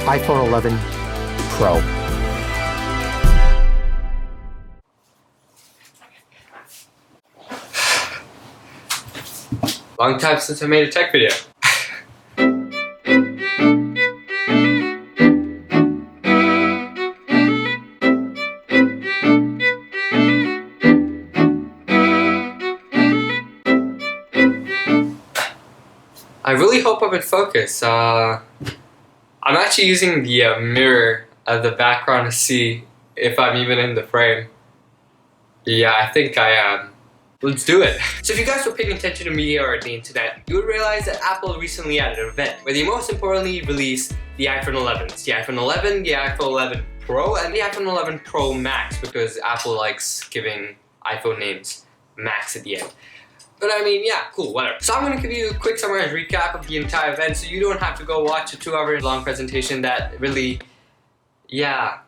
iPhone 11 Pro. Long time since I made a tech video. I really hope I'm in focus. I'm actually using the mirror as the background to see if I'm even in the frame. Yeah, I think I am. Let's do it. So if you guys were paying attention to media or the internet, you would realize that Apple recently had an event where they most importantly released the iPhone 11s. The iPhone 11, the iPhone 11 Pro, and the iPhone 11 Pro Max, because Apple likes giving iPhone names Max at the end. But I mean, yeah, cool, whatever. So I'm gonna give you a quick summarized recap of the entire event so you don't have to go watch a 2-hour long presentation that really, yeah.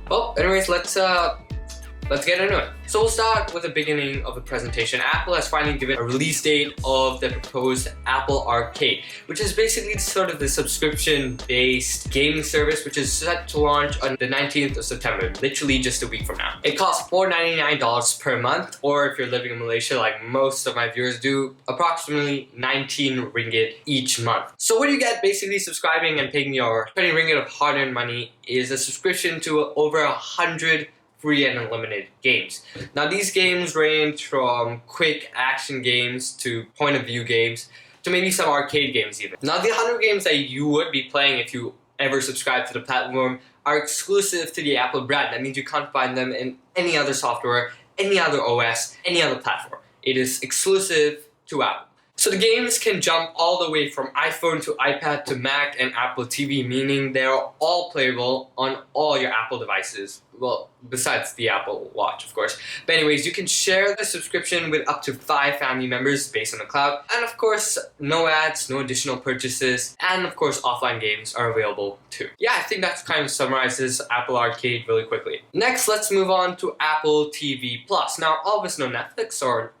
Well, anyways, let's get into it. So we'll start with the beginning of the presentation. Apple has finally given a release date of the proposed Apple Arcade, which is basically sort of the subscription-based gaming service, which is set to launch on the 19th of September, literally just a week from now. It costs $499 per month, or if you're living in Malaysia like most of my viewers do, approximately 19 ringgit each month. So what you get basically subscribing and paying your 20 ringgit of hard-earned money is a subscription to over 100 free and unlimited games. Now these games range from quick action games to point of view games to maybe some arcade games even. Now the 100 games that you would be playing if you ever subscribe to the platform are exclusive to the Apple brand. That means you can't find them in any other software, any other OS, any other platform. It is exclusive to Apple. So the games can jump all the way from iPhone to iPad to Mac and Apple TV, meaning they're all playable on all your Apple devices. Well, besides the Apple Watch, of course. But anyways, you can share the subscription with up to 5 family members based on the cloud. And of course, no ads, no additional purchases, and of course, offline games are available too. Yeah, I think that kind of summarizes Apple Arcade really quickly. Next, let's move on to Apple TV Plus. Now, all of us know Netflix or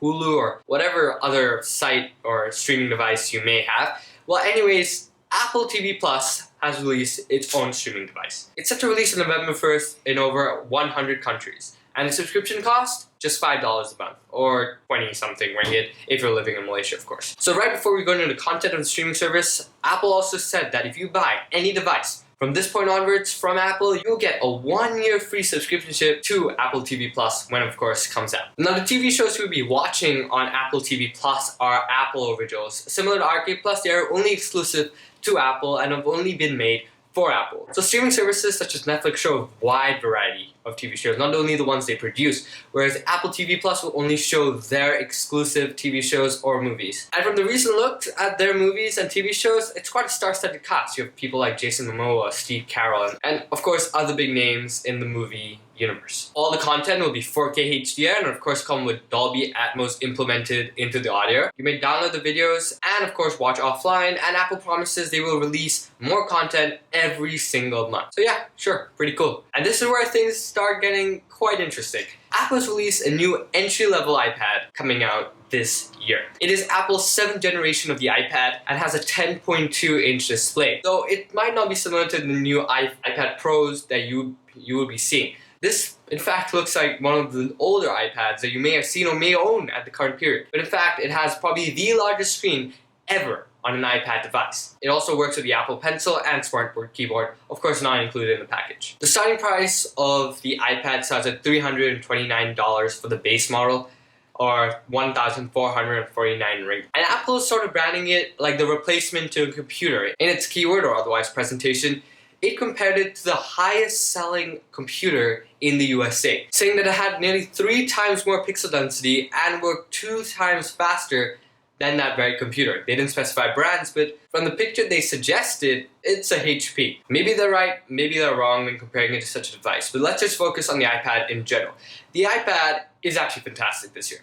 Hulu or whatever other site or streaming device you may have. Well, anyways, Apple TV Plus has released its own streaming device. It's set to release on November 1st in over 100 countries. And the subscription cost, just $5 a month, or 20-something ringgit if you're living in Malaysia, of course. So right before we go into the content of the streaming service, Apple also said that if you buy any device from this point onwards from Apple, you'll get a 1-year free subscription to Apple TV Plus when, of course, it comes out. Now, the TV shows you'll be watching on Apple TV Plus are Apple originals. Similar to Arcade Plus, they are only exclusive to Apple and have only been made for Apple. So streaming services such as Netflix show a wide variety of TV shows, not only the ones they produce, whereas Apple TV Plus will only show their exclusive TV shows or movies. And from the recent look at their movies and TV shows, it's quite a star-studded cast. You have people like Jason Momoa, Steve Carell, and of course other big names in the movie universe. All the content will be 4K HDR and of course come with Dolby Atmos implemented into the audio. You may download the videos and of course watch offline, and Apple promises they will release more content every single month. So yeah, sure, pretty cool. And this is where things start getting quite interesting. Apple has released a new entry-level iPad coming out this year. It is Apple's 7th generation of the iPad and has a 10.2-inch display. Though it might not be similar to the new iPad Pros that you will be seeing. This, in fact, looks like one of the older iPads that you may have seen or may own at the current period. But in fact, it has probably the largest screen ever on an iPad device. It also works with the Apple Pencil and Smartboard keyboard, of course not included in the package. The starting price of the iPad starts at $329 for the base model, or 1,449 ring. And Apple is sort of branding it like the replacement to a computer. In its keyword or otherwise presentation, it compared it to the highest selling computer in the USA, saying that it had nearly 3 times more pixel density and worked 2 times faster than that very computer. They didn't specify brands, but from the picture they suggested, it's a HP. Maybe they're right, maybe they're wrong when comparing it to such a device, but let's just focus on the iPad in general. The iPad is actually fantastic this year.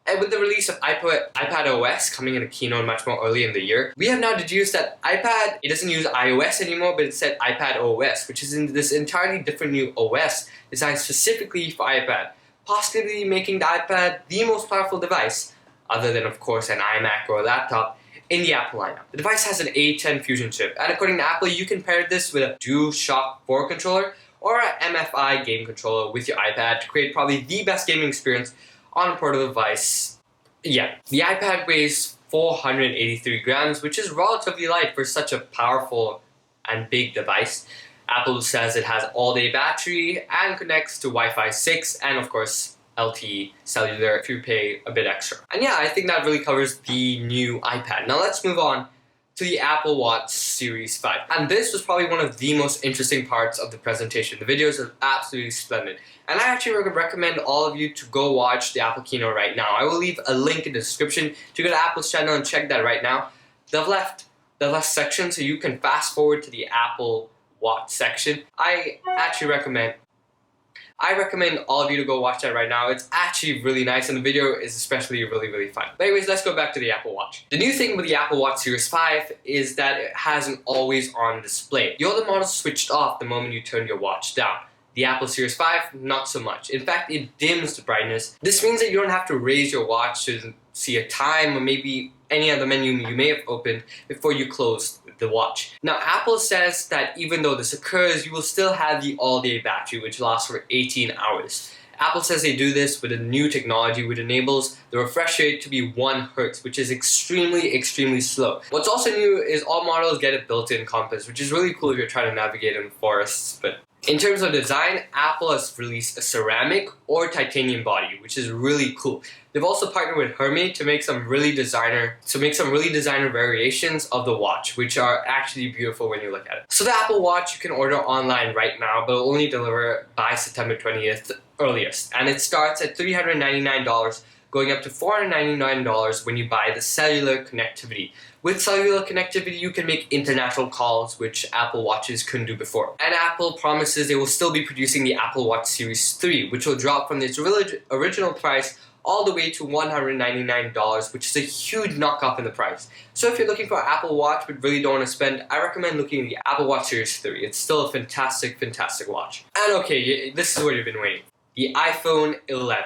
And with the release of iPad OS coming in a keynote much more early in the year, we have now deduced that iPad, it doesn't use iOS anymore, but instead iPad OS, which is in this entirely different new OS designed specifically for iPad, possibly making the iPad the most powerful device, other than of course an iMac or a laptop, in the Apple lineup. The device has an A10 Fusion chip, and according to Apple, you can pair this with a DualShock 4 controller or an MFI game controller with your iPad to create probably the best gaming experience on a portable device. Yeah, the iPad weighs 483 grams, which is relatively light for such a powerful and big device. Apple says it has all-day battery and connects to Wi-Fi 6 and of course LTE cellular if you pay a bit extra. And yeah, I think that really covers the new iPad. Now let's move on to the Apple Watch Series 5. And this was probably one of the most interesting parts of the presentation. The videos are absolutely splendid. And I actually recommend all of you to go watch the Apple keynote right now. I will leave a link in the description to go to Apple's channel and check that right now. They've left the last section so you can fast forward to the Apple Watch section. I recommend all of you to go watch that right now. It's actually really nice and the video is especially really fun. But anyways, let's go back to the Apple Watch. The new thing with the Apple Watch Series 5 is that it has an always on display. The older models switched off the moment you turn your watch down. The Apple Series 5, not so much. In fact, it dims the brightness. This means that you don't have to raise your watch to see a time or maybe any other menu you may have opened before you close the watch. Now, Apple says that even though this occurs, you will still have the all-day battery, which lasts for 18 hours. Apple says they do this with a new technology which enables the refresh rate to be 1 Hz, which is extremely slow. What's also new is all models get a built-in compass, which is really cool if you're trying to navigate in forests. But in terms of design, Apple has released a ceramic or titanium body, which is really cool. They've also partnered with Hermès to make some really designer variations of the watch, which are actually beautiful when you look at it. So the Apple Watch you can order online right now, but it'll only deliver by September 20th earliest. And it starts at $399, going up to $499 when you buy the cellular connectivity. With cellular connectivity, you can make international calls, which Apple Watches couldn't do before. And Apple promises they will still be producing the Apple Watch Series 3, which will drop from its original price all the way to $199, which is a huge knockoff in the price. So if you're looking for an Apple Watch but really don't want to spend, I recommend looking at the Apple Watch Series 3. It's still a fantastic watch. And okay, this is what you've been waiting for. The iPhone 11.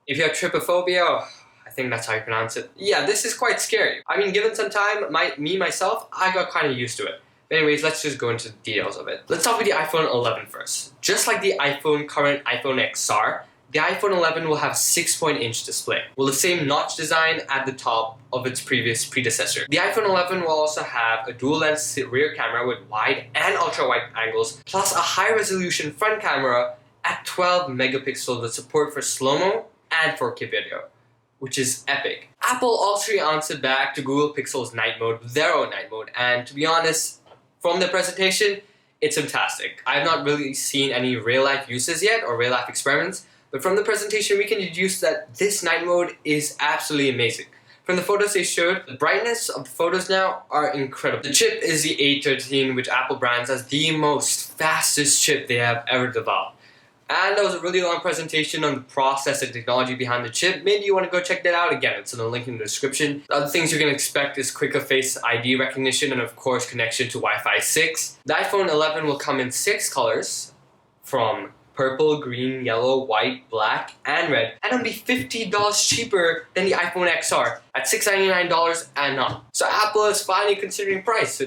If you have trypophobia, I think that's how you pronounce it. Yeah, this is quite scary. I mean, given some time, myself, I got kind of used to it. But anyways, let's just go into the details of it. Let's start with the iPhone 11 first. Just like the current iPhone XR, the iPhone 11 will have 6-point-inch display, with the same notch design at the top of its previous predecessor. The iPhone 11 will also have a dual-lens rear camera with wide and ultra-wide angles, plus a high-resolution front camera at 12 megapixels with support for slow-mo and 4K video, which is epic. Apple also answered back to Google Pixel's night mode with their own night mode, and to be honest, from the presentation, it's fantastic. I have not really seen any real-life uses yet or real-life experiments, but from the presentation, we can deduce that this night mode is absolutely amazing. From the photos they showed, the brightness of the photos now are incredible. The chip is the A13, which Apple brands as the most fastest chip they have ever developed. And there was a really long presentation on the process and technology behind the chip. Maybe you want to go check that out again. It's in the link in the description. The other things you can expect is quicker Face ID recognition and of course connection to Wi-Fi 6. The iPhone 11 will come in 6 colors from purple, green, yellow, white, black, and red. And it'll be $50 cheaper than the iPhone XR at $699 and up. So Apple is finally considering price.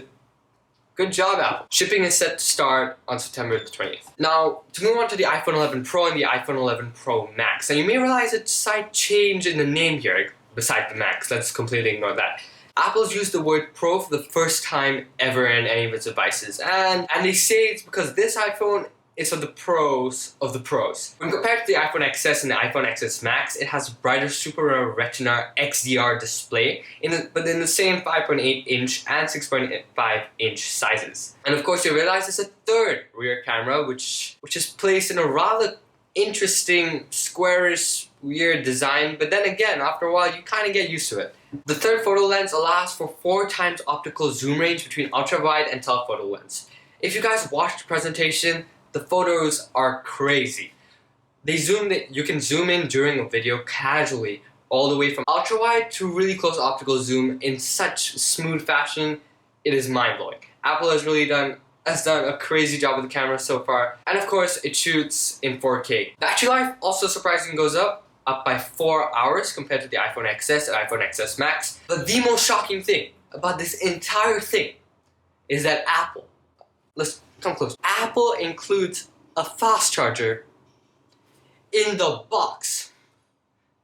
Good job, Apple. Shipping is set to start on September the 20th. Now, to move on to the iPhone 11 Pro and the iPhone 11 Pro Max. Now, you may realize a slight change in the name here, besides the Max. Let's completely ignore that. Apple's used the word Pro for the first time ever in any of its devices. And they say it's because this iPhone is for the pros of the pros. When compared to the iPhone XS and the iPhone XS Max, it has a brighter Super Retina XDR display, but in the same 5.8-inch and 6.5-inch sizes. And of course, you realize there's a third rear camera, which is placed in a rather interesting, squarish, weird design, but then again, after a while, you kind of get used to it. The third photo lens allows for 4 times optical zoom range between ultra-wide and telephoto lens. If you guys watched the presentation, the photos are crazy. You can zoom in during a video casually, all the way from ultra wide to really close optical zoom in such smooth fashion. It is mind-blowing. Apple has done a crazy job with the camera so far, and of course it shoots in 4K. Battery life also surprisingly goes up by 4 hours compared to the iPhone XS and iPhone XS Max. But the most shocking thing about this entire thing is that Apple, let's come close. Apple includes a fast charger in the box.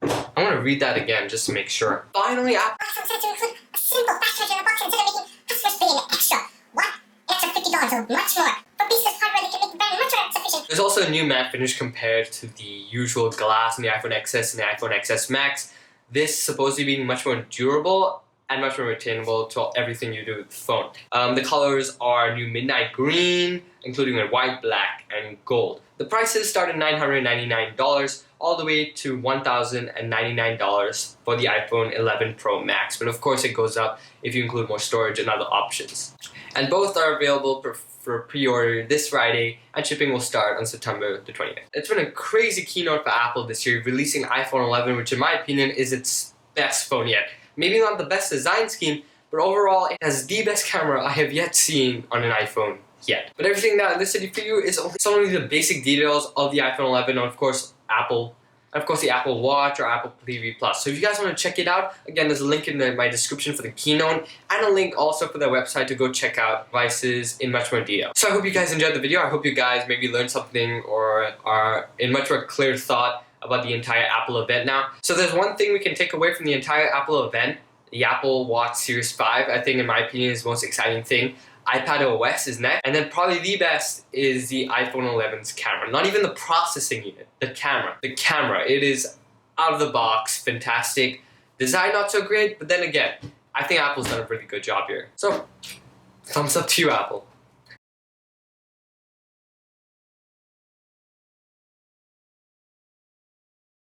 I want to read that again just to make sure. Finally, Apple decided to include a simple fast charger in the box instead of making customers pay an extra. What? An extra $50 or much more. For pieces of hardware that can make very much more sufficient. There's also a new matte finish compared to the usual glass in the iPhone XS and the iPhone XS Max. This supposedly being much more durable and much more retainable to everything you do with the phone. The colors are new midnight green, including with white, black, and gold. The prices start at $999 all the way to $1,099 for the iPhone 11 Pro Max. But of course it goes up if you include more storage and other options. And both are available for pre-order this Friday, and shipping will start on September the 20th. It's been a crazy keynote for Apple this year, releasing iPhone 11, which in my opinion is its best phone yet. Maybe not the best design scheme, but overall it has the best camera I have yet seen on an iPhone yet. But everything that I listed for you is only the basic details of the iPhone 11, and of course Apple, and of course the Apple Watch or Apple TV Plus. So if you guys want to check it out, again there's a link in my description for the keynote, and a link also for their website to go check out devices in much more detail. So I hope you guys enjoyed the video. I hope you guys maybe learned something or are in much more clear thought about the entire Apple event now. So there's one thing we can take away from the entire Apple event, the Apple Watch Series 5, I think in my opinion is the most exciting thing. iPad OS is next, and then probably the best is the iPhone 11's camera. Not even the processing unit, the camera. The camera, it is out of the box, fantastic. Design not so great, but then again, I think Apple's done a really good job here. So, thumbs up to you, Apple.